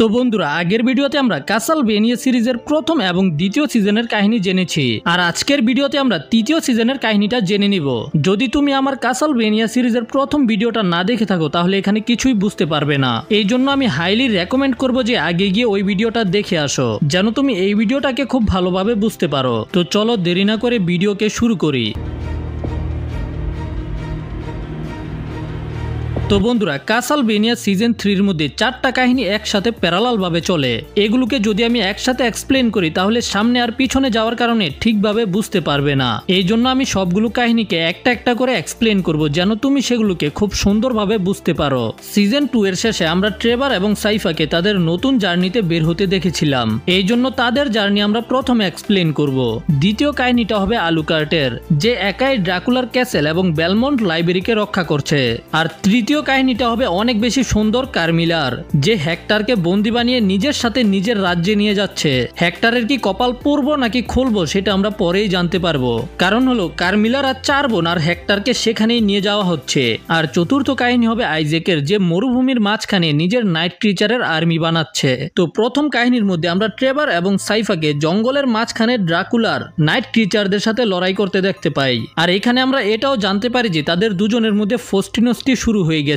তো বন্ধুরা, আগের ভিডিওতে আমরা কাসালভেনিয়া সিরিজের প্রথম এবং দ্বিতীয় সিজনের কাহিনী জেনেছি, আর আজকের ভিডিওতে আমরা তৃতীয় সিজনের কাহিনীটা জেনে নিব। যদি তুমি আমার কাসালভেনিয়া সিরিজের প্রথম ভিডিওটা না দেখে থাকো তাহলে এখানে কিছুই বুঝতে পারবে না। এই জন্য আমি হাইলি রেকমেন্ড করব যে আগে গিয়ে ওই ভিডিওটা দেখে আসো, যেন তুমি এই ভিডিওটাকে খুব ভালোভাবে বুঝতে পারো। তো চলো দেরি না করে ভিডিওকে শুরু করি। তো বন্ধুরা, কাসালভেনিয়া সিজন 3 এর মধ্যে 4টা কাহিনী একসাথে প্যারালাল ভাবে চলে। এগুলোকে যদি আমি একসাথে এক্সপ্লেন করি তাহলে সামনে আর পিছনে যাওয়ার কারণে ঠিকভাবে বুঝতে পারবে না। এই জন্য আমি সবগুলো কাহিনীকে একটা একটা করে এক্সপ্লেন করব, যেন তুমি সেগুলোকে খুব সুন্দরভাবে বুঝতে পারো। সিজন 2 এর শেষে আমরা ট্রেভার এবং সাইফাকে তাদের নতুন জার্নিতে বের হতে দেখেছিলাম, এই জন্য তাদের জার্নি আমরা প্রথমে এক্সপ্লেন করব। দ্বিতীয় কাহিনীটা হবে আলুকার্টের, যে একাই ড্রাকুলার ক্যাসেল এবং বেলমন্ট লাইব্রেরিকে রক্ষা করছে। আর তৃতীয় কাহিনীটা হবে অনেক বেশি সুন্দর কারমিলার, যে হেক্টরকে বন্দি বানিয়ে নিজের সাথে নিজের রাজ্যে নিয়ে যাচ্ছে। হেক্টরের কি কপাল পড়বো নাকি খুলবো সেটা আমরা পরেই জানতে পারবো, কারণ হলো কারমিলার আর 4 বোন আর হেক্টরকে সেখানেই নিয়ে যাওয়া হচ্ছে। আর চতুর্থ কাহিনী হবে আইজেকের, যে মরুভূমির মাঝখানে নিজের নাইট ক্রিচারের আর্মি বানাচ্ছে। তো প্রথম কাহিনীর মধ্যে আমরা ট্রেভার এবং সাইফাকে জঙ্গলের মাঝখানে ড্রাকুলার নাইট ক্রিচারদের সাথে লড়াই করতে দেখতে পাই। আর এখানে আমরা এটাও জানতে পারি যে তাদের দুজনের মধ্যে ফস্টিনস্টি শুরু হয়ে গেছে।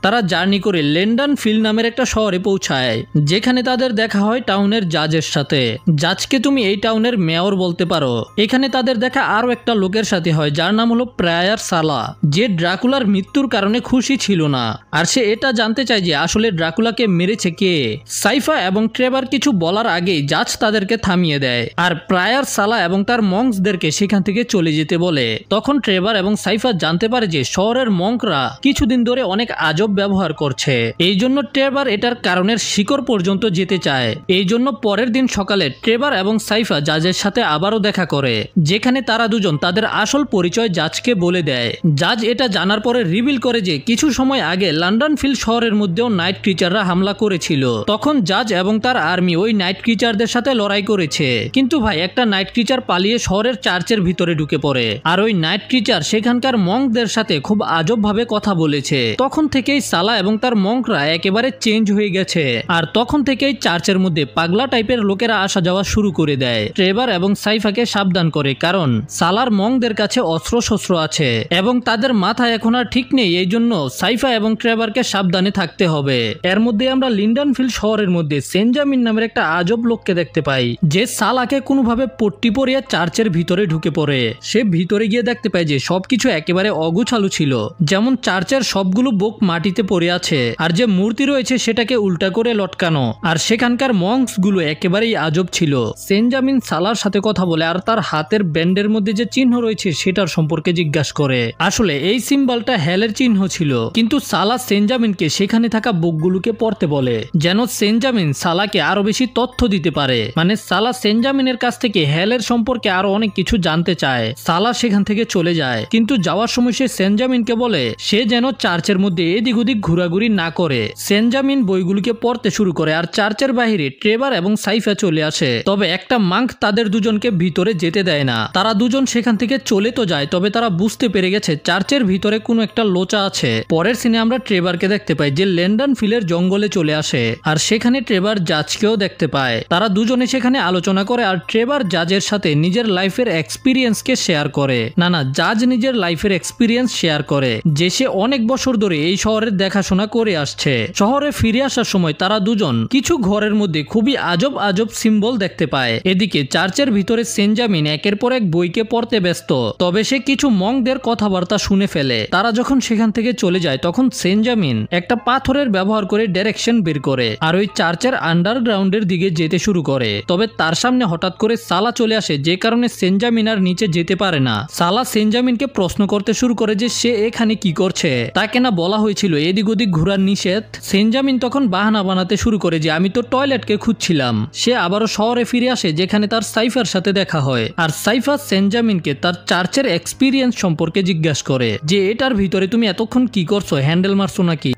তারা জার্নি করে লেন্ডন ফিল্ড নামের একটা শহরে পৌঁছায়, যেখানে তাদের দেখা হয় টাউনের জাজের সাথে। জাজকে তুমি এই টাউনের মেয়র বলতে পারো। এখানে তাদের দেখা আরো একটা লোকের সাথে হয়, যার নাম হলো প্রায়ার সালা, যে ড্রাকুলার মৃত্যুর কারণে খুশি ছিল না। আর সে এটা জানতে চায় যে আসলে ড্রাকুলাকে মেরেছে কে। সাইফা এবং ট্রেভার কিছু বলার আগেই জাজ তাদেরকে থামিয়ে দেয়, আর প্রায়ার সালা এবং তার মঙ্কসদেরকে সেখান থেকে চলে যেতে বলে। তখন ট্রেভার এবং সাইফা জানতে পারে যে শহরের মঙ্করা কিছুদিন ধরে অনেক আজব ব্যবহার করছে। এই জন্য ট্রেভার এটার কারণের শিকড় পর্যন্ত যেতে চায়। এই জন্য পরের দিন সকালে ট্রেভার এবং সাইফা জাজের সাথে আবারও দেখা করে, যেখানে তারা দুজন তাদের আসল পরিচয় জাজকে বলে দেয়। জাজ এটা জানার পরে রিভিল করে যে কিছু সময় আগে লন্ডন ফিল্ড শহরের মধ্যেও নাইট ক্রিচাররা হামলা করেছিল। তখন জাজ এবং তার আর্মি ওই নাইট ক্রিচারদের সাথে লড়াই করেছে, কিন্তু ভাই একটা নাইট ক্রিচার পালিয়ে শহরের চার্চের ভিতরে ঢুকে পড়ে। আর ওই নাইট ক্রিচার সেখানকার মঙ্কদের সাথে খুব আজব ভাবে কথা বলেছে। তখন থেকেই সালা এবং তার মঙ্করা একেবারে চেঞ্জ হয়ে গেছে। আর তখন থেকেই চার্চের মধ্যে পাগলা টাইপের লোকেরা আসা যাওয়া শুরু করে দেয়। ট্রেভার এবং সাইফাকে সাবধান করে, কারণ সালার মঙ্কদের কাছে অস্ত্র শস্ত্র আছে এবং তাদের মাথায় এখন আর ঠিক নেই। এই জন্য সাইফা এবং ট্রেভারকে সাবধানে থাকতে হবে। এর মধ্যে আমরা লিন্ডনফিল্ড শহরের মধ্যে সেনজামিন নামের একটা আজব লোককে দেখতে পাই, যে সালাকে কোনোভাবে পট্টি পরিয়ে চার্চের ভিতরে ঢুকে পড়ে। সে ভিতরে গিয়ে দেখতে পায় যে সবকিছু একেবারে অগুছালু ছিল, যেমন চার্চের সবগুলো বুক মাটিতে পড়ে আছে, আর যে মূর্তি রয়েছে সেটাকে উল্টা করে লটকানো। আর সেখানকার মঙ্কস গুলো একেবারেই আজব ছিল। সেনজামিন সালার সাথে কথা বলে আর তার হাতের ব্যান্ডের মধ্যে যে চিহ্ন রয়েছে সেটার সম্পর্কে জিজ্ঞাসা করে। আসলে এই সিম্বলটা হেলের চিহ্ন ছিল, কিন্তু সালা সেনজামিনকে সেখানে থাকা বুকগুলোকে পড়তে বলে, যেন সেনজামিন সালাকে আরো বেশি তথ্য দিতে পারে। মানে সালা সেনজামিনের কাছ থেকে হেলের সম্পর্কে আরো অনেক কিছু জানতে চায়। সালা সেখান থেকে চলে যায়, কিন্তু যাওয়ার সময় সে সেনজামিনকে বলে সে যেন চার্চের মধ্যে এদিক ওদিক ঘোরাঘুরি না করে। সেনজামিন বইগুলিকে পড়তে শুরু করে, আর চার্চের বাইরে ট্রেভার এবং সাইফা চলে আসে। তবে একটা মাঙ্ক তাদের দুজনকে ভিতরে যেতে দেয় না। তারা দুজন সেখান থেকে চলে তো যায়, তবে তারা বুঝতে পেরে গেছে চার্চের ভিতরে কোনো একটা লোচা আছে। পরের সিনে আমরা ট্রেভারকে দেখতে পাই, যে লন্ডন ফিলের জঙ্গলে চলে আসে, আর সেখানে ট্রেভার জাজকেও দেখতে পায়। তারা দুজনে সেখানে আলোচনা করে, আর ট্রেভার জাজের সাথে নিজের লাইফের এক্সপিরিয়েন্সকে শেয়ার করে। না, জাজ নিজের লাইফের এক্সপিরিয়েন্স শেয়ার করে, যে সে অনেক বছর ধরে এই শহরের দেখাশোনা করে আসছে। শহরে ফিরে আসার সময় তারা দুজন কিছু ঘরের মধ্যে খুবই আজব আজব সিম্বল দেখতে পায়। এদিকে চার্চের ভিতরে সেনজামিন একের পর এক বইকে পড়তে ব্যস্ত, তবে সে কিছু মঙ্কদের কথাবার্তা শুনে ফেলে। তারা যখন সেখান থেকে চলে যায় তখন সেনজামিন একটা পাথরের ব্যবহার করে ডাইরেকশন বের করে, আর ওই চার্চের আন্ডারগ্রাউন্ডের দিকে যেতে শুরু করে। তবে তার সামনে হঠাৎ করে সালা চলে আসে, যে কারণে সেনজামিন আর নিচে যেতে পারে না। সালা সেনজামিনকে প্রশ্ন করতে শুরু করে যে সে এখানে কি করছে, তাকে না বলা হয়েছিল এদিক ওদিক ঘোরার নিষেধ। সেনজামিন তখন বাহানা বানাতে শুরু করে যে আমি তো টয়লেটকে খুঁজছিলাম। সে আবারও শহরে ফিরে আসে, যেখানে তার সাইফার সাথে দেখা হয়। আর সাইফা সেনজামিনকে তার চার্চের এক্সপিরিয়েন্স সম্পর্কে জিজ্ঞাসা করে, যে এটার ভিতরে তুমি এতক্ষণ কি করছো, হ্যান্ডেল মারছো নাকি।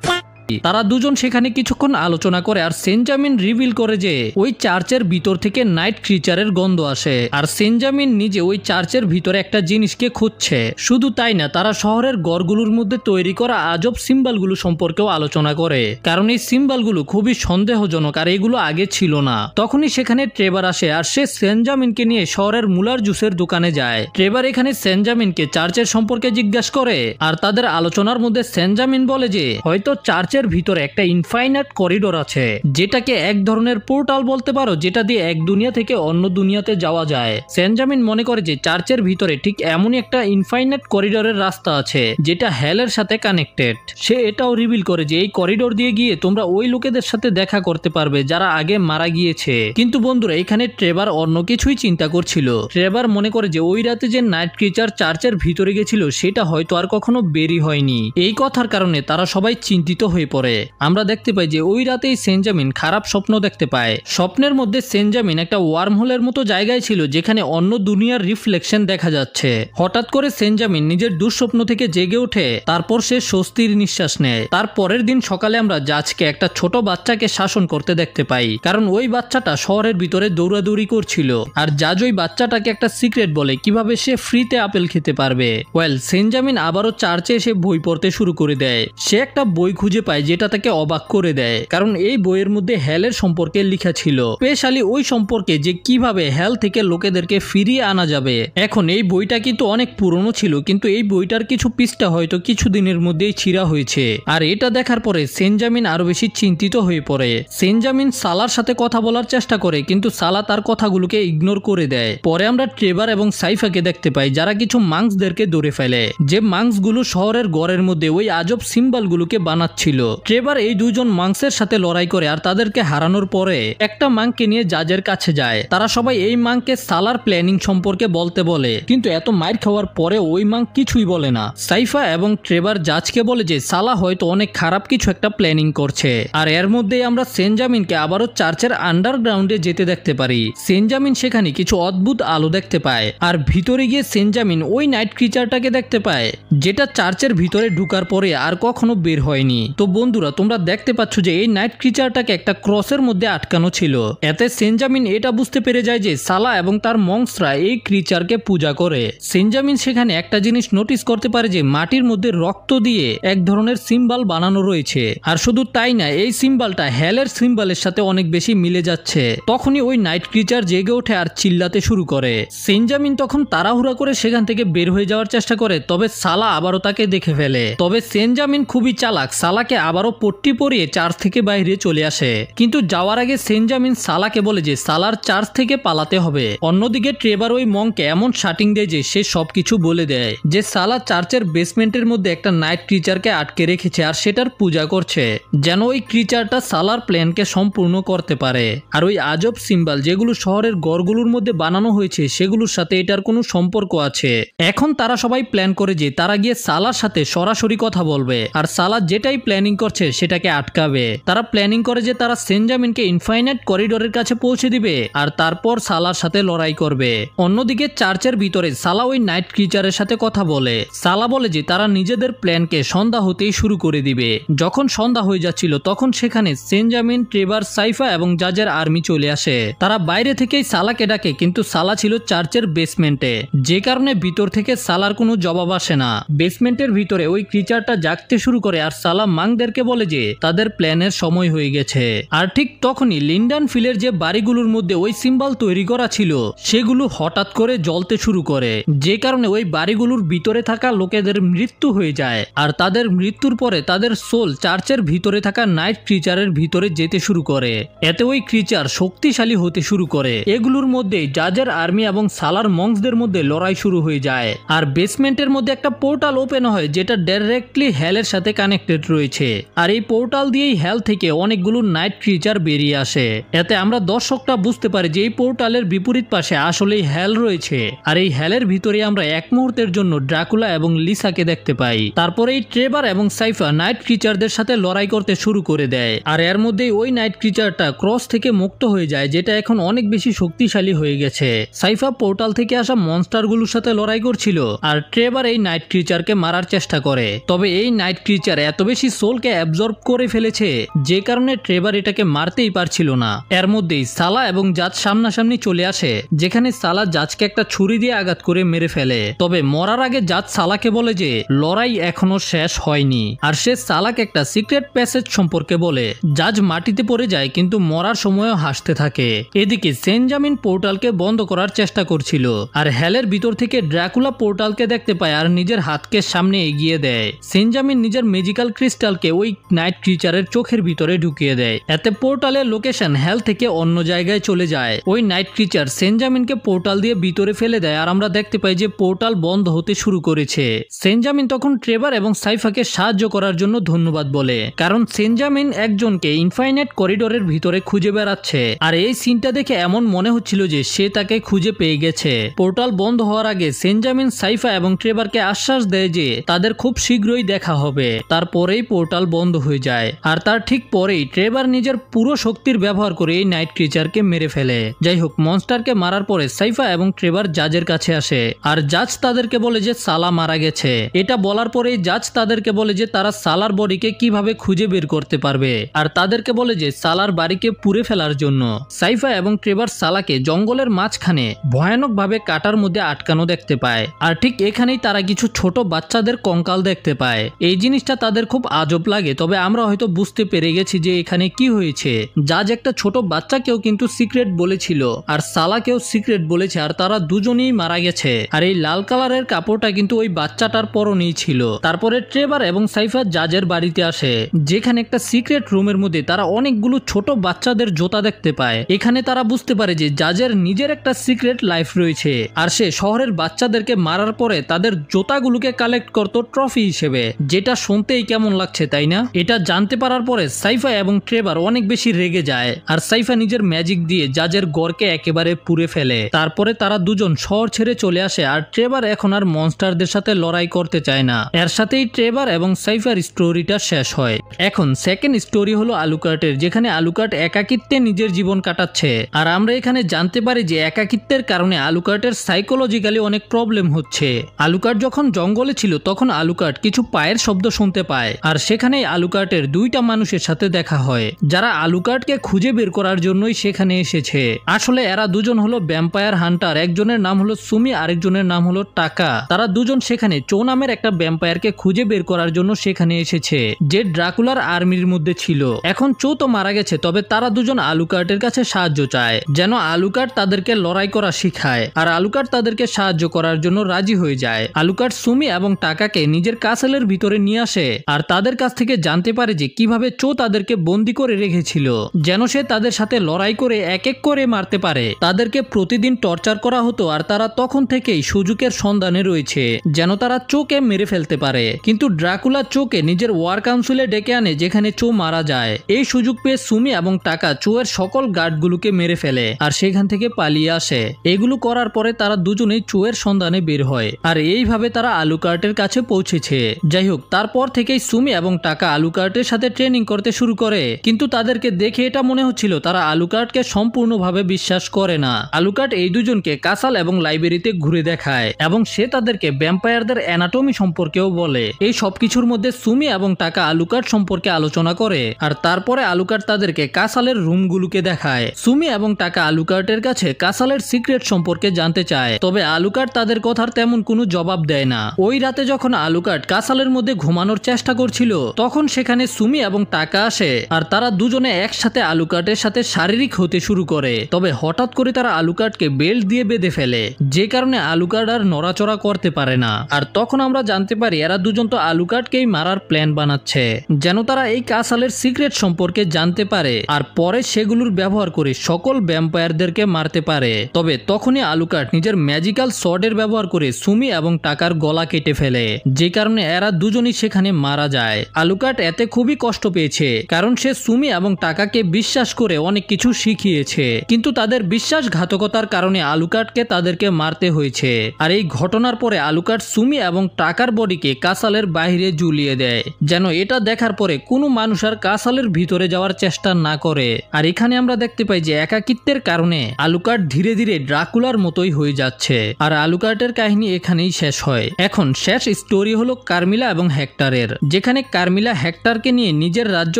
তারা দুজন সেখানে কিছুক্ষণ আলোচনা করে আর সেনজামিন রিভিল করে যে ওই চার্চের ভিতর থেকে নাইট ক্রিচারের গন্ধ আসে আর সেনজামিন নিজে ওই চার্চের ভিতরে একটা জিনিসকে খুঁজছে। শুধু তাই না, তারা শহরের গড়গুলোর মধ্যে তৈরি করা আজব সিম্বলগুলো সম্পর্কেও আলোচনা করে, কারণ এই সিম্বলগুলো খুবই সন্দেহজনক আর এগুলো আগে ছিল না। তখনই সেখানে ট্রেভার আসে আর সে সেনজামিনকে নিয়ে শহরের মুলার জুসের দোকানে যায়। ট্রেভার এখানে সেনজামিনকে চার্চের সম্পর্কে জিজ্ঞাসা করে আর তাদের আলোচনার মধ্যে সেনজামিন বলে যে হয়তো চার্চের ভিতরে একটা ইনফাইনাইট করিডোর আছে, যেটাকে এক ধরনের পোর্টাল বলতে পারো, যেটা দিয়ে এক দুনিয়া থেকে অন্য দুনিয়াতে যাওয়া যায়। সেনজামিন মনে করে যে চার্চের ভিতরে ঠিক এমনই একটা ইনফাইনাইট করিডোরের রাস্তা আছে যেটা হেলের সাথে কানেক্টেড। সে এটাও রিভিল করে যে এই করিডোর দিয়ে গিয়ে তোমরা ওই লোকেদের সাথে দেখা করতে পারবে যারা আগে মারা গিয়েছে। কিন্তু বন্ধুরা, এখানে ট্রেভার অন্য কিছুই চিন্তা করছিল। ট্রেভার মনে করে যে ওই রাতে যে নাইট ক্রিচার চার্চের ভিতরে গেছিল সেটা হয়তো আর কখনো বেরি হয়নি। এই কথার কারণে তারা সবাই চিন্তিত হয়ে পড়ে। আমরা দেখতে পাই যে ওই রাতেই সেনজামিন খারাপ স্বপ্ন দেখতে পায়। স্বপ্নের মধ্যে সেনজামিন একটা ওয়ার্ম হোলের মতো জায়গায় ছিল যেখানে অন্য দুনিয়ার রিফ্লেকশন দেখা যাচ্ছে। হঠাৎ করে সেনজামিন নিজের দুঃস্বপ্ন থেকে জেগে ওঠে, তারপর সে স্বস্তির নিঃশ্বাস নেয়। তার পরের দিন সকালে আমরা জাজকে একটা ছোট বাচ্চাকে শাসন করতে দেখতে পাই, কারণ ওই বাচ্চাটা শহরের ভিতরে দৌড়াদৌড়ি করছিল আর জাজ ওই বাচ্চাটাকে একটা সিক্রেট বলে কিভাবে সে ফ্রিতে আপেল খেতে পারবে। ওয়েল, সেনজামিন আবারও চার্চে এসে বই পড়তে শুরু করে দেয়। সে একটা বই খুঁজে পায় যেটা তাকে অবাক করে দেয়, কারণ এই বইয়ের মধ্যে হেলের সম্পর্কে লেখা ছিল, স্পেশালি ওই সম্পর্কে যে কিভাবে হেল থেকে লোকেদেরকে ফিরিয়ে আনা যাবে। এখন এই বইটা কিন্তু অনেক পুরনো ছিল, কিন্তু এই বইটার কিছু পৃষ্ঠা হয়তো কিছুদিনের মধ্যেই ছিঁড়া হয়েছে। আর এটা দেখার পরে সেনজামিন আরো বেশি চিন্তিত হয়ে পড়ে। সেনজামিন সালার সাথে কথা বলার চেষ্টা করে, কিন্তু সালা তার কথাগুলোকে ইগনোর করে দেয়। পরে আমরা ট্রেভার এবং সাইফাকে দেখতে পাই যারা কিছু মাংসদেরকে ধরে ফেলে, যে মাংসগুলো শহরের গড়ের মধ্যে ওই আজব সিম্বলগুলোকে বানাচ্ছিল। ট্রেভার এই দুজন মাংসের সাথে লড়াই করে আর তাদেরকে হারানোর পরে একটা মাংকে নিয়ে জাজের কাছে যায়। তারা সবাই এই মাংকে সালার প্ল্যানিং সম্পর্কে বলতে বলে, কিন্তু এত মাইর খাওয়ার পরে ওই মাং কিছুই বলে না। সাইফা এবং ট্রেভার জাজকে বলে যে সালা হয়তো অনেক খারাপ কিছু একটা প্ল্যানিং করছে। আর এর মধ্যেই আমরা সেনজামিনকে আবারও চার্চের আন্ডারগ্রাউন্ডে যেতে দেখতে পারি। সেনজামিন সেখানে কিছু অদ্ভুত আলো দেখতে পায় আর ভিতরে গিয়ে সেনজামিন ওই নাইট ক্রিচারটাকে দেখতে পায় যেটা চার্চের ভিতরে ঢুকার পরে আর কখনো বের হয়নি। তো বন্ধুরা, তোমরা দেখতে পাচ্ছ যে এই নাইট ক্রিচারটাকে একটা ক্রসের মধ্যে আটকানো ছিল। এতে সেনজামিন এটা বুঝতে পেরে যায় যে সালা এবং তার মংসরা এই ক্রিচারকে পূজা করে। সেনজামিন সেখানে একটা জিনিস নোটিস করতে পারে যে মাটির মধ্যে রক্ত দিয়ে এক ধরনের সিম্বল বানানো রয়েছে। আর শুধু তাই না, এই সিম্বলটা হেলের সিম্বলের সাথে অনেক বেশি মিলে যাচ্ছে। তখনই ওই নাইট ক্রিচার জেগে ওঠে আর চিল্লাতে শুরু করে। সেনজামিন তখন তাড়াহুড়া করে সেখান থেকে বের হয়ে যাওয়ার চেষ্টা করে, তবে সালা আবারও তাকে দেখে ফেলে। তবে সেনজামিন খুবই চালাক, সালাকে আবারও পট্টি পরিয়ে চার্চ থেকে বাইরে চলে আসে। কিন্তু যাওয়ার আগে সেনজামিন সালাকে বলে যে সালার চার্চ থেকে পালাতে হবে। অন্যদিকে ট্রেভার ওই মংকে এমন শাটিং দেয় যে সে সবকিছু বলে দেয় যে সালা চার্চের বেসমেন্টের মধ্যে একটা নাইট ক্রিচারকে আটকে রেখেছে আর সেটার পূজা করছে, যেন ওই ক্রিচারটা সালার প্ল্যানকে সম্পূর্ণ করতে পারে। আর ওই আজব সিম্বল যেগুলো শহরের গড়গুলোর মধ্যে বানানো হয়েছে সেগুলোর সাথে এটার কোনো সম্পর্ক আছে। এখন তারা সবাই প্ল্যান করে যে তারা গিয়ে সালার সাথে সরাসরি কথা বলবে আর সালা যেটাই প্ল্যানিং করছে সেটাকে আটকাবে। তারা প্ল্যানিং করে যে তারা সেনজামিনকে ইনফাইনাইট করিডোরের কাছে পৌঁছে দিবে আর তারপর সালার সাথে লড়াই করবে। অন্যদিকে চার্চের ভিতরে সালা ওই নাইট ক্রিচারের সাথে কথা বলে। সালা বলে যে তারা নিজেদের প্ল্যানকে সন্ধ্যা হতেই শুরু করে দিবে। যখন সন্ধ্যা হয়ে যাচ্ছিল তখন সেখানে সেনজামিন, ট্রেভার, সাইফা এবং জাজের আর্মি চলে আসে। তারা বাইরে থেকেই সালাকে ডাকে, কিন্তু সালা ছিল চার্চের বেসমেন্টে, যে কারণে ভিতর থেকে সালার কোনো জবাব আসে না। বেসমেন্টের ভিতরে ওই ক্রিচারটা জাগতে শুরু করে আর সালা মাংদেরকে বলে যে তাদের প্ল্যানের সময় হয়ে গেছে। আর ঠিক তখনই লিন্ডান ফিলের যে বাড়িগুলোর মধ্যে ওই সিম্বল তৈরি করা ছিল সেগুলো হঠাৎ করে জ্বলতে শুরু করে, যে কারণে ওই বাড়িগুলোর ভিতরে থাকা লোকেদের মৃত্যু হয়ে যায়। আর তাদের মৃত্যুর পরে তাদের সোল চার্চের ভিতরে থাকা নাইট ক্রিচারের ভিতরে যেতে শুরু করে। এতে ওই ক্রিচার শক্তিশালী হতে শুরু করে। এগুলোর মধ্যে জাজের আর্মি এবং সালার মংসদের মধ্যে লড়াই শুরু হয়ে যায়। আর বেসমেন্টের মধ্যে একটা পোর্টাল ওপেন হয় যেটা ডাইরেক্টলি হেলের সাথে কানেক্টেড রয়েছে। আর এই পোর্টাল দিয়েই হেল থেকে অনেকগুলো নাইট ক্রিচার বেরিয়ে আসে। এতে আমরা দর্শকটা বুঝতে পারি যে এই পোর্টালের বিপরীত পাশে আসলেই হেল রয়েছে। আর এই হেলের ভিতরে আমরা এক মুহূর্তের জন্য ড্রাকুলা এবং লিসাকে দেখতে পাই। তারপরে এই ট্রেভার এবং সাইফা নাইট ক্রিচারদের সাথে লড়াই করতে শুরু করে দেয়। আর এর মধ্যেই ওই নাইট ক্রিচারটা ক্রস থেকে মুক্ত হয়ে যায়, যেটা এখন অনেক বেশি শক্তিশালী হয়ে গেছে। সাইফা পোর্টাল থেকে আসা মনস্টারগুলোর সাথে লড়াই করছিল আর ট্রেভার এই নাইট ক্রিচারকে মারার চেষ্টা করে। তবে এই নাইট ক্রিচার এত বেশি সোল সোলকে অ্যাবজর্ব করে ফেলেছে, যে কারণে ট্রেভার এটাকে মারতেই পারছিল না। এর মধ্যেই সালা এবং জাজ সামনাসামনি চলে আসে, যেখানে সালা জাজকে একটা ছুরি দিয়ে আঘাত করে মেরে ফেলে। তবে মরার আগে জাজ সালাকে বলে যে লড়াই এখনো শেষ হয়নি, আর সে সালাকে একটা সিক্রেট প্যাসেজ সম্পর্কে বলে। জাজ মাটিতে পড়ে যায়, কিন্তু মরার সময়ও হাসতে থাকে। এদিকে সেনজামিন পোর্টালকে বন্ধ করার চেষ্টা করছিল, আর হ্যালের ভিতর থেকে ড্রাকুলা পোর্টালকে দেখতে পায় আর নিজের হাতকে সামনে এগিয়ে দেয়। সেনজামিন নিজের ম্যাজিক্যাল ক্রিস্টালকে ওই নাইট ক্রিচারের চোখের ভিতরে ঢুকিয়ে দেয়। এতে পোর্টালের লোকেশন হ্যাল থেকে অন্য জায়গায় চলে যায়। ওই নাইট ক্রিচার সেনজামিনকে পোর্টাল দিয়ে ভিতরে ফেলে দেয়, আর আমরা দেখতে পাই যে পোর্টাল বন্ধ হতে শুরু করেছে। সেনজামিন তখন ট্রেভার এবং সাইফাকে সাহায্য করার জন্য ধন্যবাদ বলে, কারণ সেনজামিন একজনকে ইনফাইনাইট করিডোরের ভিতরে খুঁজে বেড়াচ্ছে। আর এই সিনটা দেখে এমন মনে হচ্ছিল যে সে তাকে খুঁজে পেয়ে গেছে। পোর্টাল বন্ধ হওয়ার আগে সেনজামিন সাইফা এবং ট্রেভারকে আশ্বাস দেয় যে তাদের খুব শীঘ্রই দেখা হবে। তারপরেই পোর্টাল বন্ধ হয়ে যায়, আর তার ঠিক পরেই ট্রেভার নিজের পুরো শক্তির ব্যবহার করে এই নাইট ক্রিচারকে মেরে ফেলে। যাই হোক, মনস্টারকে মারার পরে সাইফা এবং ট্রেভার জাজের কাছে আসে, আর জাজ তাদেরকে বলে যে সালা মারা গেছে। এটা বলার পরেই জাজ তাদেরকে বলে যে তারা সালার বডিকে কিভাবে খুঁজে বের করতে পারবে, আর তাদেরকে বলে যে সালার বাড়িকে পুড়ে ফেলার জন্য। সাইফা এবং ট্রেভার সালাকে জঙ্গলের মাঝখানে ভয়ানকভাবে কাটার মধ্যে আটকানো দেখতে পায়, আর ঠিক এখানেই তারা কিছু ছোট বাচ্চাদের কঙ্কাল দেখতে পায়। এই জিনিসটা তাদের খুব আজব লাগে, তবে আমরা হয়তো বুঝতে পেরে গেছি যে এখানে কি হয়েছে। জাজ একটা ছোট বাচ্চাকেও কিন্তু সিক্রেট বলেছিল, আর সালাকেও সিক্রেট বলেছে, আর তারা দুজনেই মারা গেছে। আর এই লাল কালারের কাপড়টা কিন্তু ওই বাচ্চাটার পরনেই ছিল। তারপরে ট্রেভার এবং সাইফা জাজের বাড়িতে আসে, যেখানে একটা সিক্রেট রুমের মধ্যে তারা অনেকগুলো ছোট বাচ্চাদের জোতা দেখতে পায়। এখানে তারা বুঝতে পারে যে জাজের নিজের একটা সিক্রেট লাইফ রয়েছে, আর সে শহরের বাচ্চাদেরকে মারার পরে তাদের জোতাগুলোকে কালেক্ট করতো ট্রফি হিসেবে। যেটা শুনতেই কেমন লাগছে, তাই না? এটা জানতে পারার পরে সাইফা এবং ট্রেভার অনেক বেশি রেগে যায়, আর সাইফা নিজের ম্যাজিক দিয়ে জাজের গড়কে একেবারে পুড়ে ফেলে। তারপরে তারা দুজন শহর ছেড়ে চলে আসে, আর ট্রেভার এখন আর মনস্টারদের সাথে লড়াই করতে চায় না। এর সাথেই ট্রেভার এবং সাইফার স্টোরিটা শেষ হয়। এখন সেকেন্ড স্টোরি হলো আলুকার্টের, যেখানে আলুকার্ট একাকিত্বে নিজের জীবন কাটাচ্ছে। আর আমরা এখানে জানতে পারি যে একাকিত্বের কারণে আলুকার্টের সাইকোলজিক্যালি অনেক প্রবলেম হচ্ছে। আলুকার্ট যখন জঙ্গলে ছিল তখন আলুকার্ট কিছু পায়ের শব্দ শুনতে পায়, আর সেখানেই আলুকার্টের দুইটা মানুষের সাথে দেখা হয়, যারা আলুকার্টকে খুঁজে বের করার জন্যই সেখানে এসেছে। আসলে এরা দুজন হলো ভ্যাম্পায়ার হান্টার। একজনের নাম হলো সুমি, আরেকজনের নাম হলো টাকা। তারা দুজন সেখানে চো নামের একটা ভ্যাম্পায়ারকে খুঁজে বের করার জন্য সেখানে এসেছে, যে ড্রাকুলার আর্মির মধ্যে ছিল। এখন চো তো মারা গেছে, তবে তারা দুজন আলুকার্টের কাছে সাহায্য চায়, যেন আলুকার্ট তাদেরকে লড়াই করা শিখায়। আর আলুকার্ট তাদেরকে সাহায্য করার জন্য রাজি হয়ে যায়। আলুকার্ট সুমি এবং টাকাকে নিজের কাসেলের ভিতরে নিয়ে আসে, আর তাদের কাছ থেকে জানতে পারে যে কিভাবে চো তাদেরকে বন্দি করে রেখেছিল, যেন সে তাদের সাথে লড়াই করে এক এক করে মারতে পারে। তাদেরকে প্রতিদিন টর্চার করা হতো, আর তারা তখন থেকেই সুযোগের সন্ধানে রয়েছে, যেন তারা চোকে মেরে ফেলতে পারে। কিন্তু ড্রাকুলা চোকে নিজের ওয়ার কাউন্সিলে ডেকে আনে, যেখানে চো মারা যায়। এই সুযোগ পেয়ে সুমি এবং টাকা চোয়ের সকল গার্ডগুলোকে মেরে ফেলে, আর সেখান থেকে পালিয়ে আসে। এগুলো করার পরে তারা দুজনেই চোয়ের সন্ধানে বের হয়, আর এইভাবে তারা আলুকার্টের কাছে পৌঁছেছে। যাই হোক, তারপর থেকেই সুমি এবং টাকা আলুকার্টের সাথে ট্রেনিং করতে শুরু করে, কিন্তু তাদেরকে দেখে এটা মনে হচ্ছিল তারা আলুকার্টকে সম্পূর্ণভাবে বিশ্বাস করে না। আলুকার্ট এই দুজনকে কাসাল এবং লাইব্রেরিতে ঘুরে দেখায়, এবং সে তাদেরকে ভ্যাম্পায়ারদের অ্যানাটমি সম্পর্কেও বলে। এই সবকিছুর মধ্যে সুমি এবং টাকা আলুকার্ট সম্পর্কে আলোচনা করে, আর তারপরে আলুকার্ট তাদেরকে কাসালের রুমগুলোকে দেখায়। সুমি এবং টাকা আলুকার্টের কাছে কাসালের সিক্রেট সম্পর্কে জানতে চায়, তবে আলুকার্ট তাদের কথার তেমন কোনো জবাব দেয় না। ওই রাতে যখন আলুকার্ট কাসালের মধ্যে ঘুমানোর চেষ্টা করছিল, তখন সেখানে সুমি এবং টাকা আসে, আর তারা দুজনে একসাথে আলুকার্টের সাথে শারীরিক হতে শুরু করে। তবে হঠাৎ করে তারা আলুকার্টকে বেল্ট দিয়ে বেঁধে ফেলে, যে কারণে আলুকার্ট আর নড়াচড়া করতে পারে না। আর তখন আমরা জানতে পারি এরা দুজন তো আলুকার্টকেই মারার প্ল্যান বানাচ্ছে, যেন তারা এই কাসালের সিক্রেট সম্পর্কে জানতে পারে, আর পরে সেগুলোর ব্যবহার করে সকল ভ্যাম্পায়ারদেরকে মারতে পারে। তবে তখনই আলুকার্ট নিজের ম্যাজিক্যাল সর্ডের ব্যবহার করে সুমি এবং টাকার গলা কেটে ফেলে, যে কারণে এরা দুজনই সেখানে মারা যায়। আলুকার্ট এতে খুবই কষ্ট পেয়েছে, কারণ সে সুমি এবং টাকাকে বিশ্বাস করে অনেক কিছু শিখিয়েছে, কিন্তু তাদের বিশ্বাসঘাতকতার কারণে আলুকার্টকে তাদেরকে মারতে হয়েছে। আর এই ঘটনার পরে আলুকার্ট সুমি এবং টাকার বডিকে কাসালের বাইরে ঝুলিয়ে দেয়, যেন এটা দেখার পরে কোনো মানুষ আর কাসালের ভিতরে যাওয়ার চেষ্টা না করে। আর এখানে আমরা দেখতে পাই যে একাকিত্বের কারণে আলুকার্ট ধীরে ধীরে ড্রাকুলার মতোই হয়ে যাচ্ছে, আর আলুকার্টের কাহিনী এখানেই শেষ হয়। এখন শেষ স্টোরি হলো কার্মিলা এবং হেক্টরের, যেখানে কার্মিলা হেক্টরকে নিয়ে নিজের রাজ্য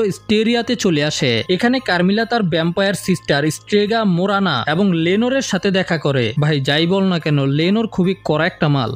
স্টেরিয়াতে চলে আসে। এখানে কার্মিলা তার ভ্যাম্পায়ার সিস্টার স্ট্রেগা, মোরানা এবং লেনোরের সাথে দেখা করে। ভাই যাই বল না কেন, লেনোর খুবই কড়া একটা মাল,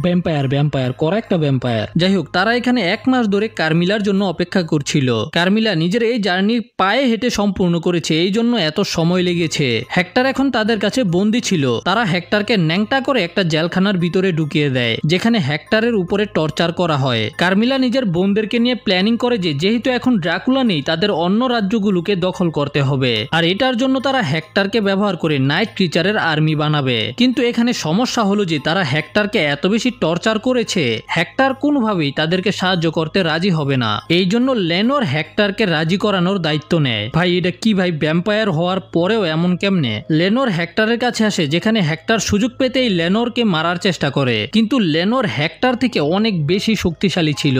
ভ্যাম্পায়ার কড়া একটা ভ্যাম্পায়ার। যাই হোক, তারা এখানে 1 মাস ধরে কার্মিলার জন্য অপেক্ষা করছিল। কার্মিলা নিজের এই জার্নি পায়ে হেঁটে সম্পূর্ণ করেছে, এই জন্য এত সময় লেগেছে। হেক্টর এখন তাদের কাছে বন্দী ছিল। তারা হেক্টরকে ন্যাংটা করে একটা জেলখানার ভিতরে ঢুকিয়ে দেয়, যেখানে হেক্টরের উপরে টর্চার করা হয়। কার্মিলা নিজের বোনদেরকে নিয়ে প্ল্যানিং করে যে যেহেতু এখন ড্রাকুলা নেই, তাদের অন্য রাজ্যগুলোকে দখল করতে হবে, আর এটার জন্য তারা হেক্টরকে ব্যবহার করে নাইট ক্রিচারের আর্মি বানাবে। কিন্তু এখানে সমস্যা হলো যে তারা হেক্টরকে এত বেশি টর্চার করেছে, হেক্টর কোনোভাবেই তাদেরকে সাহায্য করতে রাজি হবে না। এই জন্য লেনোর হেক্টরকে রাজি করানোর দায়িত্ব নেয়। ভাই এটা কি ভাই, ভ্যাম্পায়ার হওয়ার পরেও এমন কেমনে? লেনোর হেক্টরের কাছে আসে, যেখানে হেক্টর সুযোগ পেতেই লেনোরকে মারার চেষ্টা করে, কিন্তু লেনোর হেক্টর থেকে অনেক বেশি শক্তিশালী ছিল,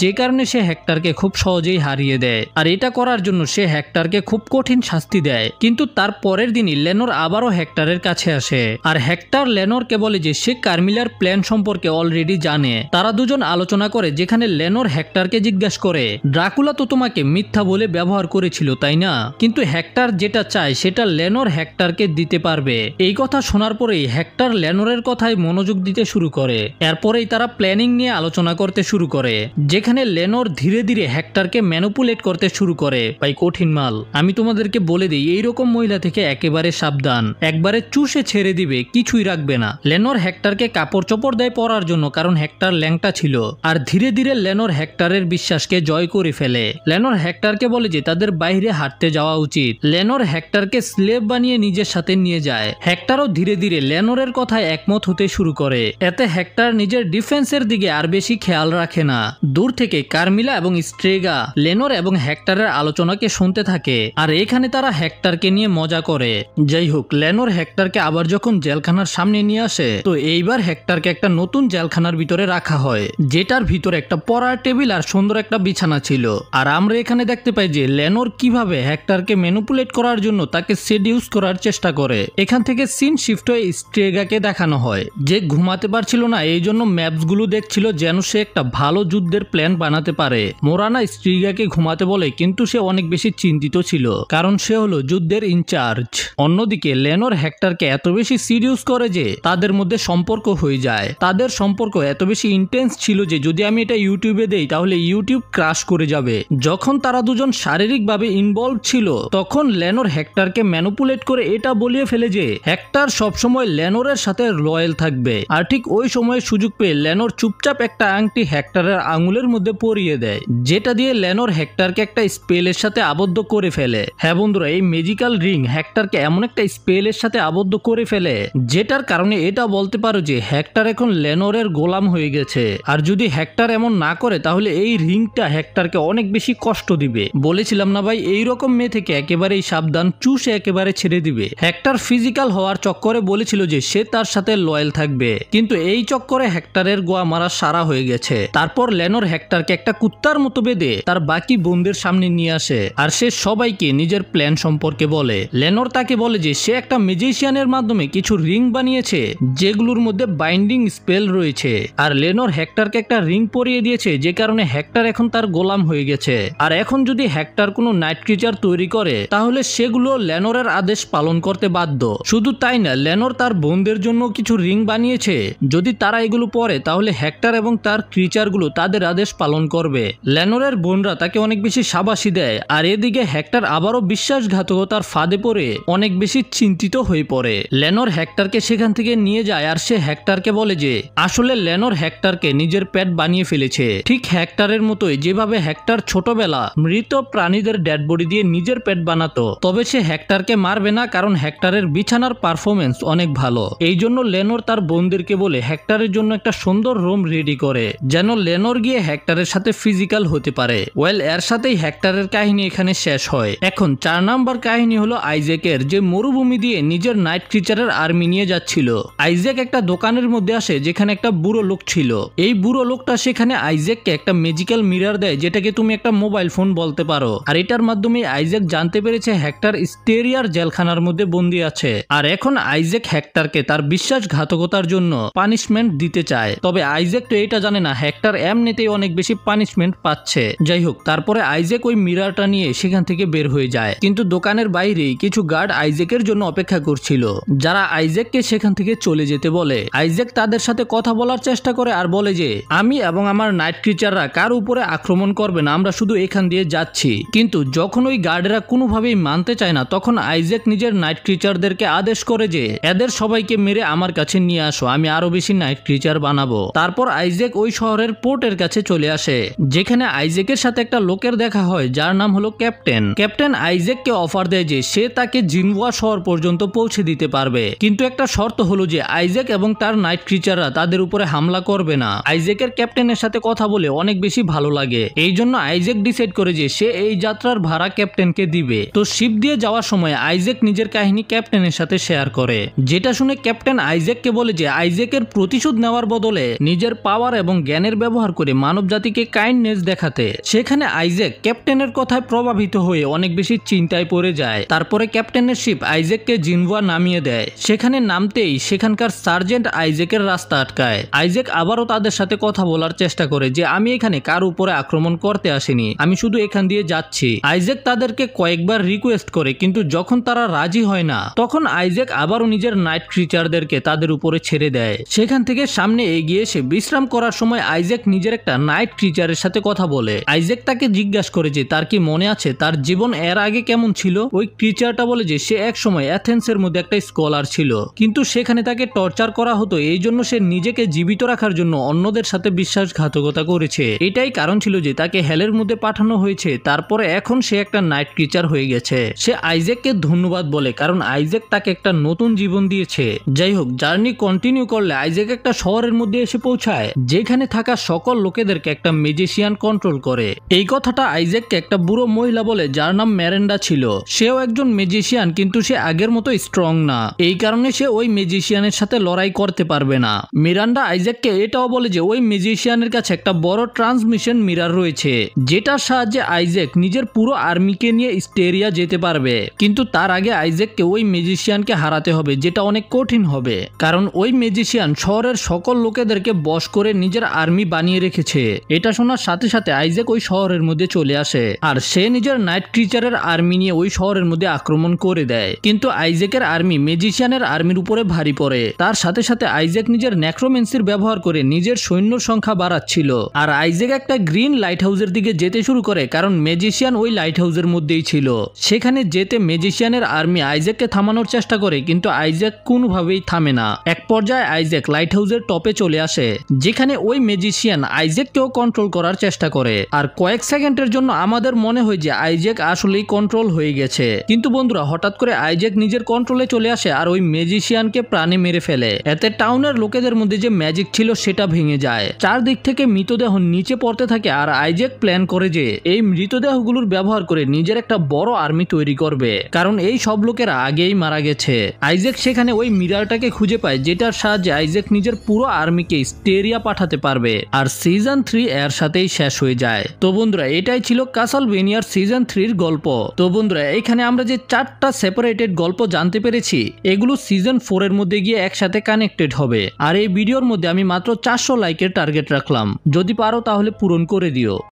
যে কারণে সে হেক্টরকে খুব সহজেই হারিয়ে দেয়। আর এটা করার জন্য সে হেক্টরকে খুব কঠিন শাস্তি দেয়। কিন্তু তার পরের দিনই লেনোর আবারও হেক্টরের কাছে আসে, আর হেক্টর লেনোরকে বলে যে সে কার্মিলার প্ল্যান সম্পর্কে অলরেডি জানে। তারা দুজন আলোচনা করে, যেখানে লেনোর হেক্টরকে জিজ্ঞাসা করে, ড্রাকুলা তো তোমাকে মিথ্যা বলে ব্যবহার করেছিল তাই না? কিন্তু হেক্টর যেটা চায় সেটা লেনোর হেক্টরকে দিতে পারবে। এই কথা শোনার পরেই হেক্টর লেনোরের কথায় মনোযোগ দিতে শুরু করে। এরপরেই তারা প্ল্যানিং নিয়ে আলোচনা করতে শুরু করে, যেখানে লেনোর ধীরে ধীরে হেক্টরকে ম্যানিপুলেট করতে শুরু করে। ভাই কঠিন মাল। আমি তোমাদেরকে বলে দিই, এইরকম মহিলা থেকে একেবারে সাবধান, একবারে চুষে ছেড়ে দিবে, কিছুই রাখবে না। লেনোর হেক্টরকে কাপড় চোপড় দেয় পরার জন্য, কারণ হেক্টর ল্যাংটা ছিল। আর ধীরে ধীরে লেনোর হেক্টরের বিশ্বাসকে জয় করে ফেলে। লেনোর হেক্টরকে বলে যে তাদের বাইরে হাঁটতে যাওয়া উচিত। লেনোর হেক্টরকে স্লেভ বানিয়ে নিজের সাথে নিয়ে যায়। হেক্টরও ধীরে ধীরে লেনোরের কথায় একমত হতে শুরু করে। এতে হেক্টর নিজের ডিফেন্সের দিকে আর বেশি খেয়াল রাখে না। দূর থেকে কার্মিলা এবং স্ট্রেগা লেনোর এবং হেক্টরের আলোচনাকে শুনতে থাকে, আর এখানে তারা হেক্টরকে নিয়ে মজা করে। যাই হোক, লেনোর হেক্টরকে আবার যখন জেলখানার সামনে নিয়ে আসে, তো এইবার হেক্টরকে একটা নতুন জেলখানার ভিতরে রাখা হয়, যেটার ভিতরে একটা পড়ার টেবিল আর সুন্দর একটা বিছানা ছিল। আর আমরা এখানে দেখতে পাই যে লেনোর কিভাবে হেক্টরকে ম্যানিপুলেট করার জন্য তাকে সেডিউস করার চেষ্টা করে। এখান থেকে সিন শিফট হয়ে স্ট্রেগাকে দেখানো হয়, যে ঘুমাতে পারছিল না, এই জন্য ম্যাপস গুলো দেখছিল যেন সে একটা ভালো যুদ্ধের প্ল্যান বানাতে পারে। মোরানা স্ট্রেগাকে ঘুমাতে বলে, কিন্তু সে অনেক বেশি চিন্তিত ছিল, কারণ সে হলো যুদ্ধের ইনচার্জ। অন্যদিকে লেনোর হেক্টরকে এত বেশি সিরিয়াস করে যে তাদের মধ্যে সম্পর্ক হয়ে যায়। তাদের সম্পর্ক এত বেশি ইন্টেন্স ছিল যে যদি আমি এটা ইউটিউবে দেই তাহলে ইউটিউব ক্রাশ করে যাবে। যখন তারা দুজন শারীরিকভাবে ইনভলভ ছিল, তখন লেনোর হেক্টরকে ম্যানিপুলেট করে এটা বলিয়ে ফেলে যে হেক্টর সবসময় লেনোরের সাথে লয়াল থাকবে। আর ঠিক ওই সময় সুযোগ পেয়ে লেনোর চুপচাপ একটা আংটি হেক্টরের আঙুলের মধ্যে পরিয়ে দেয়, যেটা দিয়ে লেনোর হেক্টরকে একটা স্পেলের সাথে আবদ্ধ করে ফেলে। হ্যাঁ বন্ধুরা, এই ম্যাজিক্যাল রিং হেক্টরকে এমন একটা স্পেলের সাথে আবদ্ধ করে ফেলে, যেটার কারণে এটা বলতে পারো যে হেক্টর এখন লেনোরের গোলাম হয়ে গেছে। আর যদি হেক্টর এমন না করে তাহলে এই রিংটা হেক্টরকে অনেক বেশি কষ্ট দিবে। বলেছিলাম না ভাই, এইরকম মেয়ে থেকে একেবারেই সাবধান, চুষে একেবারে ছেড়ে দিবে। হেক্টর ফিজিক্যাল হওয়ার চক্করে বলেছিল যে সে তার সাথে লয়াল থাকবে, কিন্তু এই চক্করে হেক্টরের গোয়া মারা সারা হয়ে গেছে। তারপর লেনোর হেক্টরকে একটা কুত্তার মতো বেঁধে তার বাকি বোনদের সামনে নিয়ে আসে, আর সে সবাইকে নিজের প্ল্যান সম্পর্কে বলে। লেনোর তাকে বলে যে সে একটা ম্যাজিশিয়ানের মাধ্যমে কিছু রিং বানিয়েছে, যেগুলোর মধ্যে বাইন্ডিং স্পেল রয়েছে। আর লেনোর হেক্টরকে একটা রিং পরিয়ে দিয়েছে, যে কারণে হেক্টর এখন তার গোলাম হয়ে গেছে। আর এখন যদি হেক্টর কোনো নাইট ক্রিচার তৈরি করে, তাহলে সেগুলো লেনোরের আদেশ পালন করতে বাধ্য। শুধু তাই না, লেনোর তার বোনদের জন্য কিছু রিং বানিয়েছে, যদি তারা এগুলো পরে তাহলে হেক্টর এবং তার ক্রিচারগুলো তাদের আদেশ পালন করবে। লেনোরের বোনরা তাকে অনেক বেশি শাবাশি দেয়, আর এদিকে হেক্টর আবারও বিশ্বাসঘাতকতার ফাঁদে পড়ে অনেক বেশি চিন্তিত হয়ে পড়ে। লেনোর হেক্টরকে সেখান থেকে নিয়ে যায়, আর সে হেক্টরকে বলে যে আসলে লেনোর হেক্টরকে নিজের পেট বানিয়ে ফেলেছে, ঠিক হেক্টরের মতোই যেভাবে হেক্টর ছোটবেলা মৃত প্রাণীদের ডেড বডি দিয়ে নিজের পেট বানাতো। তবে সে হেক্টরকে মারবে না, কারণ হেক্টরের বিছানার পারফরমেন্স অনেক ভালো। এই জন্য লেনোর তার বোনদেরকে বলে হেক্টরের জন্য একটা সুন্দর রুম রেডি করে, যেন লেনোর গিয়ে হেক্টরের সাথে ফিজিক্যাল হতে পারে। ওয়েল, এর সাথেই হেক্টরের কাহিনী এখানে শেষ হয়। এখন 4 নাম্বার কাহিনী হলো আইজ্যাকের, যে মরুভূমি দিয়ে নিজের নাইট ক্রিচারের আর্মি নিয়ে যাচ্ছিল। আইজ্যাক একটা দোকানের মধ্যে আসে, যেখানে একটা বুড়ো লোক ছিল। এই বুড়ো লোকটা সেখানে আইজ্যাককে একটা ম্যাজিক্যাল মিরর দেয়, যেটাকে তুমি একটা মোবাইল ফোন বলতে পারো। আর এটার মাধ্যমে আইজ্যাক জানতে পেরেছে হেক্টর স্টেরিয়ার জেলখানার মধ্যে বন্দী আছে। আর এখন আইজ্যাক হেক্টরকে তার বিশ্বাসঘাতকতার জন্য পানিশমেন্ট দিতে চায়। তবে আইজ্যাক তো এটা জানে না হেক্টর এমনিতেই অনেক বেশি পানিশমেন্ট পাচ্ছে। যাই হোক, তারপরে আইজ্যাক ওই মিররটা নিয়ে সেখান থেকে বের হয়ে যায়, কিন্তু দোকানের বাইরেই কিছু গার্ড আইজ্যাকের জন্য অপেক্ষা করছিল, যারা আইজ্যাককে সেখান থেকে চলে যেতে বলে। আইজ্যাক তাদের সাথে কথা বলার চেষ্টা করে আর বলে যে আমি এবং আমার নাইট ক্রিচাররা কার উপরে আক্রমণ করবে না, আমরা শুধু এখান দিয়ে যাচ্ছি। কিন্তু যখন ওই গার্ডেরা কোনোভাবেই মানতে চায় না, তখন আইজ্যাক নিজের নাইট ক্রিচারদেরকে আদেশ করে যে এদের সবাইকে মেরে আমার কাছে নিয়ে আসো, আমি আরো বেশি নাইট ক্রিচার বানাবো। তারপর আইজ্যাক ওই শহরের পোর্টের কাছে চলে আসে, যেখানে আইজ্যাকের সাথে একটা লোকের দেখা হয় যার নাম হলো ক্যাপ্টেন। ক্যাপ্টেন আইজ্যাককে অফার দেয় যে সে তাকে জিনওয়া শহর পর্যন্ত পৌঁছে দিতে পারবে, কিন্তু একটা শর্ত হলো যে আইজ্যাক এবং তার নাইট ক্রিচাররা তাদের উপরে হামলা করবে না। আইজ্যাকের ক্যাপ্টেনের সাথে কথা বলে অনেক বেশি ভালো লাগে, এই জন্য আইজ্যাক ডিসাইড করে যে সে এই যাত্রার ভাড়া ক্যাপ্টেনকে দিবে। তো শিপ দিয়ে যাওয়ার সময় আইজ্যাক নিজের কাহিনী ক্যাপ্টেনের সাথে শেয়ার করে, যেটা শুনে ক্যাপ্টেন আইজ্যাককে বলে যে আইজ্যাকের প্রতিশোধ নেওয়ার বদলে নিজের পাওয়ার এবং জ্ঞানের ব্যবহার করে মানব জাতিকে কাইন্ডনেস দেখাতে। সেখানে আইজ্যাক ক্যাপ্টেনের কথায় প্রভাবিত হয়ে অনেক বেশি চিন্তায় পড়ে যায়। তারপরে ক্যাপ্টেনের শিপ আইজ্যাককে জিনওয়া নামিয়ে দেয়। সেখানে নামতেই সেখানকার সার্জেন্ট আইজ্যাকের রাস্তা আটকায়। আইজ্যাক আবারও তাদের সাথে কথা বলার চেষ্টা করে যে আমি এখানে কার উপরে আক্রমণ করতে আসিনি, আমি শুধু এখান দিয়ে যাচ্ছি। আইজ্যাক তাদেরকে কয়েকবার রিকোয়েস্ট করে, কিন্তু যখন তারা রাজি হয় না, তখন আইজ্যাক আবারও নিজের নাইট ক্রিচারদেরকে তাদের উপরে ছেড়ে দেয়। সেখান থেকে সামনে এগিয়ে এসে বিশ্রাম করার সময় আইজ্যাক নিজের একটা নাইট ক্রিচারের সাথে কথা বলে। আইজ্যাক তাকে জিজ্ঞাসা করে যে তার কি মনে আছে তার জীবন এর আগে কেমন ছিল। ওই ক্রিচারটা বলে যে সে এক সময় অ্যাথেন্সের মধ্যে একটা স্কলার ছিল, কিন্তু সেখানে তাকে টর্চার করা হতো, এই জন্য সে নিজেকে জীবিত রাখার জন্য অন্যদের সাথে বিশ্বাসঘাতকতা করেছে। এটাই কারণ ছিল যে তাকে হেলের মধ্যে পাঠানো হয়েছে। তারপরে এখন সে একটা নাইট ক্রিচার হয়ে গেছে। সে আইজ্যাককে ধন্যবাদ বলে, কারণ আইজ্যাক তাকে একটা নতুন জীবন দিয়েছে। যাই হোক, জার্নি কন্টিনিউ করলে আইজ্যাক একটা শহরের মধ্যে এসে পৌঁছায়, যেখানে থাকা সকল লোকেদেরকে একটা ম্যাজিশিয়ান কন্ট্রোল করে। এই কথাটা আইজ্যাককে একটা বুড়ো মহিলা বলে যার নাম ম্যারেন্ডা ছিল। সেও একজন ম্যাজিশিয়ান, কিন্তু সে আগের মতো স্ট্রং না, এই কারণে সে ওই ম্যাজিশিয়ানের সাথে লড়াই করতে পারবে না। মিরান্ডা আইজ্যাককে এটাও বলে যে ওই ম্যাজিশিয়ানের কাছে একটা বড় ট্রান্সমিশন মিরর রয়েছে, যেটার সাহায্যে আইজ্যাক নিজের পুরো আর্মিকে নিয়ে স্টেরিয়া যেতে পারবে। কিন্তু তার আগে আইজ্যাককে ওই ম্যাজিশিয়ানকে হারাতে হবে, যেটা অনেক কঠিন হবে, কারণ ওই ম্যাজিশিয়ান শহরের সকল লোকেদেরকে বশ করে নিজের আর্মি বানিয়ে রেখেছে। এটা শোনার সাথে সাথে আইজ্যাক ওই শহরের মধ্যে চলে আসে, আর সে নিজের নাইট ক্রিচারের আর্মি নিয়ে ওই শহরের মধ্যে আক্রমণ করে দেয়। কিন্তু আইজ্যাকের আর্মি ম্যাজিশিয়ানের আর্মির উপরে ভারী পড়ে। তার সাথে সাথে আইজ্যাক নিজের নেক্রোমেন্সির ব্যবহার করে নিজের সৈন্য সংখ্যা বাড়াচ্ছিল, আর আইজ্যাক একটা গ্রিন লাইট হাউসের দিকে যেতে শুরু করে, কারণ ম্যাজিশিয়ান ওই লাইট হাউসের মধ্যেই ছিল। সেখানে যেতে ম্যাজিশিয়ানের আর্মি আইজ্যাককে থামানোর চেষ্টা করে, কিন্তু আইজ্যাক কোনোভাবেই থামে না। এক পর্যায়ে আইজ্যাক লাইট হাউসের টপে চলে আসে, যেখানে ওই ম্যাজিশিয়ান আইজ্যাককেও কন্ট্রোল করার চেষ্টা করে। আর কয়েক সেকেন্ডের জন্য আমাদের মনে হয় যে আইজ্যাক আসলেই কন্ট্রোল হয়ে গেছে, কিন্তু বন্ধুরা হঠাৎ করে আইজ্যাক নিজের কন্ট্রোলে চলে আসে আর ওই ম্যাজিশিয়ানকে প্রাণে মেরে ফেলে। এতে টাউনের লোকেদের মধ্যে যে ম্যাজিক ছিল সেটা ভেঙে যায়। চারদিক থেকে মৃতদেহ নিচে পড়তে থাকে, আর আইজ্যাক প্ল্যান করে যে এই মৃতদেহগুলোর ব্যবহার করে নিজের একটা বড় আর্মি তৈরি করবে, কারণ এই সব লোকেরা আগেই মারা গেছে। আইজ্যাক সেখানে ওই মিররটাকে খুঁজে পায়, যেটার সাহায্যে আইজ্যাক নিজের পুরো আর্মিকে স্টেরিয়া পাঠাতে পারবে। আর সিজন 3 এর সাথেই শেষ হয়ে যায়। তো বন্ধুরা এটাই ছিল ক্যাসলভেনিয়ার সিজন 3 এর গল্প। তো বন্ধুরা এখানে আমরা যে 4টা সেপারেটেড গল্প জানতে পেরেছি, এগুলো সিজন 4 এর মধ্যে গিয়ে একসাথে কানেক্টেড হবে। আর এই ভিডিওর মধ্যে আমি মাত্র 400 লাইকের টার্গেট রাখলাম, যদি পারো তাহলে পূরণ করে দিও।